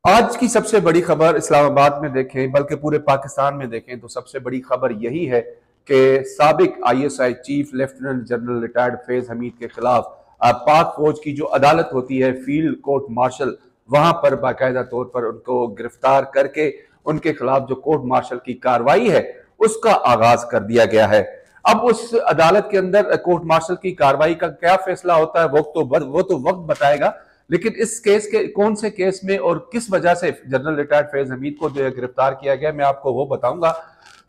आज की सबसे बड़ी खबर इस्लामाबाद में देखें बल्कि पूरे पाकिस्तान में देखें तो सबसे बड़ी खबर यही है कि साबिक ISI chief lieutenant general retired Faiz Hamid के खिलाफ पाक फौज की जो अदालत होती है फील्ड कोर्ट मार्शल, वहां पर बाकायदा तौर पर उनको गिरफ्तार करके उनके खिलाफ जो कोर्ट मार्शल की कार्रवाई है उसका आगाज कर दिया गया है। अब उस अदालत के अंदर कोर्ट मार्शल की कार्रवाई का क्या फैसला होता है वो तो वक्त बताएगा। लेकिन इस केस के कौन से केस में और किस वजह से जनरल रिटायर्ड फैज हमीद को जो गिरफ्तार किया गया मैं आपको वो बताऊंगा।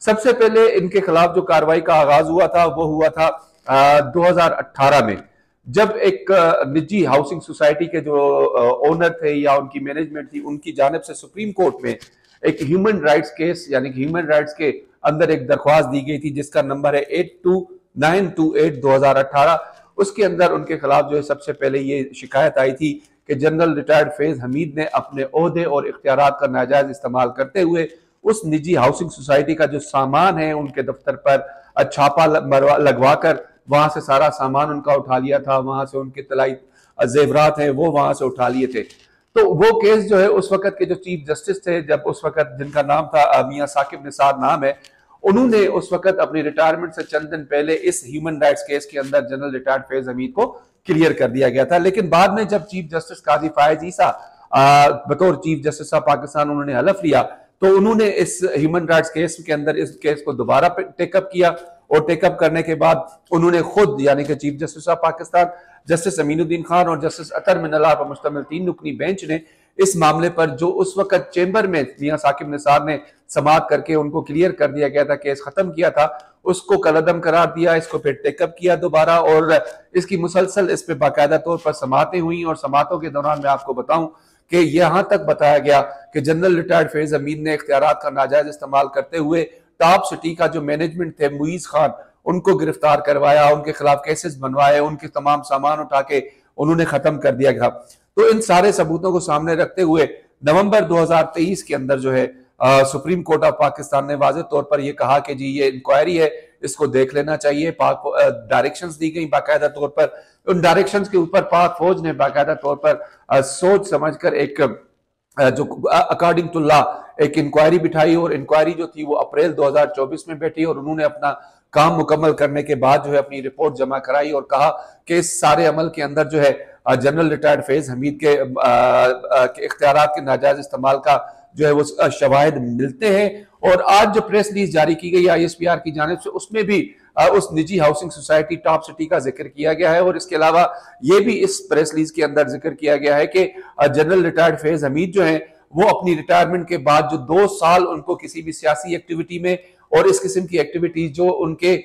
सबसे पहले इनके खिलाफ जो कार्रवाई का आगाज हुआ था वो हुआ था 2018 में, जब एक निजी हाउसिंग सोसाइटी के जो ओनर थे या उनकी मैनेजमेंट थी उनकी जानिब से सुप्रीम कोर्ट में एक ह्यूमन राइट्स केस यानी कि ह्यूमन राइट्स के अंदर एक दरख्वास्त दी गई थी जिसका नंबर है 82928-2018। उसके अंदर उनके खिलाफ जो है सबसे पहले ये शिकायत आई थी कि जनरल रिटायर्ड फैज हमीद ने अपने ओहदे और इख्तियारात का नाजायज इस्तेमाल करते हुए उस निजी हाउसिंग सोसाइटी का जो सामान है उनके दफ्तर पर छापा लगवा कर वहां से सारा सामान उनका उठा लिया था, वहां से उनके तलाई जेवरात हैं वो वहां से उठा लिए थे। तो वो केस जो है उस वक्त के जो चीफ जस्टिस थे, जब उस वक्त जिनका नाम था मियां साकिब निसार नाम है, उन्होंने उस वक्त अपनी रिटायरमेंट से चंद दिन पहले इस ह्यूमन राइट्स केस के अंदर जनरल रिटायर्ड फैज हमीद को क्लियर कर दिया गया था। लेकिन बाद में जब चीफ जस्टिस काजी फायज ईसा बतौर चीफ जस्टिस ऑफ पाकिस्तान उन्होंने हलफ लिया तो उन्होंने इस ह्यूमन राइट्स केस के अंदर इस केस को दोबारा टेकअप किया और टेकअप करने के बाद उन्होंने खुद यानी कि chief justice of Pakistan justice Aminuddin Khan और जस्टिस अतर मिनल्लाह पर मुश्तमिल 3 रुकनी बेंच ने इस मामले पर जो उस वक्त चेंबर में मियां साकिब निसार ने समाअत करके उनको क्लियर कर दिया गया था, केस खत्म किया था, उसको कलअदम करार दिया, इसको फिर टेकअप किया दोबारा और इसकी मुसलसल इस पे बाकायदा तौर पर समातें हुई। और समातों के दौरान मैं आपको बताऊं कि यहां तक बताया गया कि जनरल रिटायर्ड फैज हमीद ने इख्तियारात का नाजायज इस्तेमाल करते हुए टॉप सिटी का जो मैनेजमेंट थे मुईज खान उनको गिरफ्तार करवाया, उनके खिलाफ केसेस बनवाए, उनके तमाम सामान उठा के उन्होंने खत्म कर दिया था। तो इन सारे सबूतों को सामने रखते हुए नवंबर 2023 के अंदर जो है सुप्रीम कोर्ट ऑफ पाकिस्तान ने वाज़ेह तौर पर यह कहा कि जी ये इंक्वायरी है, इसको देख लेना चाहिए। पाक डायरेक्शंस दी गई बाकायदा तौर पर, उन डायरेक्शंस के ऊपर पाक फौज ने बाकायदा तौर पर सोच समझकर एक जो अकॉर्डिंग टू लॉ एक इंक्वायरी बिठाई और इंक्वायरी जो थी वो अप्रैल 2024 में बैठी और उन्होंने अपना काम मुकम्मल करने के बाद जो है अपनी रिपोर्ट जमा कराई और कहा कि इस सारे अमल के अंदर जो है जनरल रिटायर्ड फैज हमीद के इख्तियारात के नाजायज इस्तेमाल का जो है वो शवाहिद मिलते हैं। और आज जो प्रेस रिलीज जारी की गई आईएसपीआर की जानिब से उसमें भी उस निजी हाउसिंग सोसाइटी टॉप सिटी का जिक्र किया गया है और इसके अलावा ये भी इस प्रेस रिलीज के अंदर जिक्र किया गया है कि जनरल रिटायर्ड फैज हमीद जो है वो अपनी रिटायरमेंट के बाद जो 2 साल उनको किसी भी सियासी एक्टिविटी में और इस किस्म की एक्टिविटीज जो उनके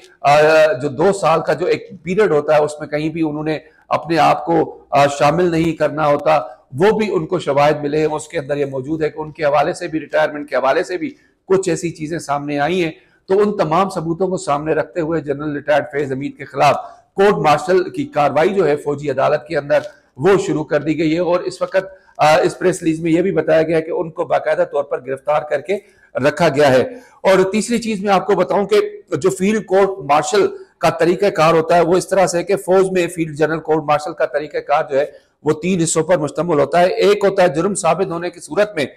जो 2 साल का जो एक पीरियड होता है उसमें कहीं भी उन्होंने अपने आप को शामिल नहीं करना होता, वो भी उनको शवाहिद मिले हैं। उसके अंदर ये मौजूद है कि उनके हवाले से भी रिटायरमेंट के हवाले से भी कुछ ऐसी चीजें सामने आई हैं। तो उन तमाम सबूतों को सामने रखते हुए जनरल रिटायर्ड फैज हमीद के खिलाफ कोर्ट मार्शल की कार्रवाई जो है फौजी अदालत के अंदर वो शुरू कर दी गई है। और इस वक्त इस प्रेस रिलीज में यह भी बताया गया कि उनको बाकायदा तौर पर गिरफ्तार करके रखा गया है। और तीसरी चीज मैं आपको बताऊं कि जो फील्ड कोर्ट मार्शल का तरीकाकार होता है वो इस तरह से कि फौज में फील्ड जनरल कोर्ट मार्शल का तरीकाकार जो है वो 3 हिस्सों पर मुश्तमिल होता है। एक होता है जुर्म साबित होने की सूरत में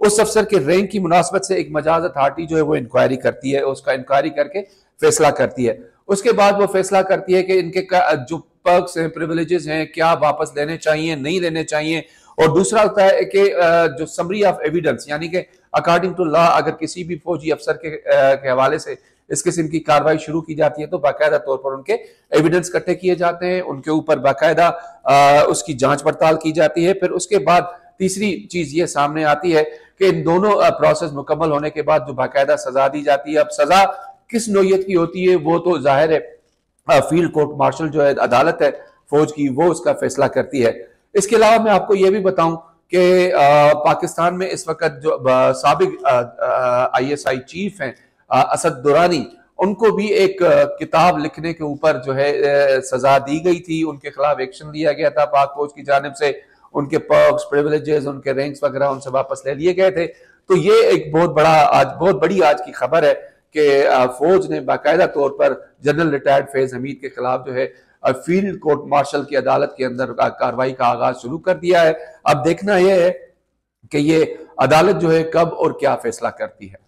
उस अफसर के रैंक की मुनासबत से एक मजाज अथॉरिटी जो है वो इंक्वायरी करती है, उसका इंक्वायरी करके फैसला करती है। उसके बाद वो फैसला करती है कि इनके जो पर्क्स हैं प्रिविलेजेस हैं क्या वापस लेने चाहिए नहीं लेने चाहिए। और दूसरा होता है कि जो समरी ऑफ एविडेंस यानी कि अकॉर्डिंग टू लॉ अगर किसी भी फौजी अफसर के हवाले से इस किस्म की कार्रवाई शुरू की जाती है तो बाकायदा तौर पर उनके एविडेंस इकट्ठे किए जाते हैं, उनके ऊपर बाकायदा उसकी जांच पड़ताल की जाती है। फिर उसके बाद तीसरी चीज ये सामने आती है कि इन दोनों प्रोसेस मुकम्मल होने के बाद जो बाकायदा सजा दी जाती है। अब सजा किस नौयत की होती है वो तो जाहिर है फील्ड कोर्ट मार्शल जो है अदालत है फौज की वो उसका फैसला करती है। इसके अलावा मैं आपको ये भी बताऊं कि पाकिस्तान में इस वक्त जो साबिक आईएसआई चीफ हैं असद दुरानी, उनको भी एक किताब लिखने के ऊपर जो है सजा दी गई थी, उनके खिलाफ एक्शन लिया गया था पाक फौज की जानिब से, उनके पर्क्स प्रिविलेजेस उनके रैंक्स वगैरह उनसे वापस ले लिए गए थे। तो ये एक बहुत बड़ी आज की खबर है कि फौज ने बाकायदा तौर पर जनरल रिटायर्ड फैज हमीद के खिलाफ जो है फील्ड कोर्ट मार्शल की अदालत के अंदर कार्रवाई का आगाज शुरू कर दिया है। अब देखना यह है कि ये अदालत जो है कब और क्या फैसला करती है।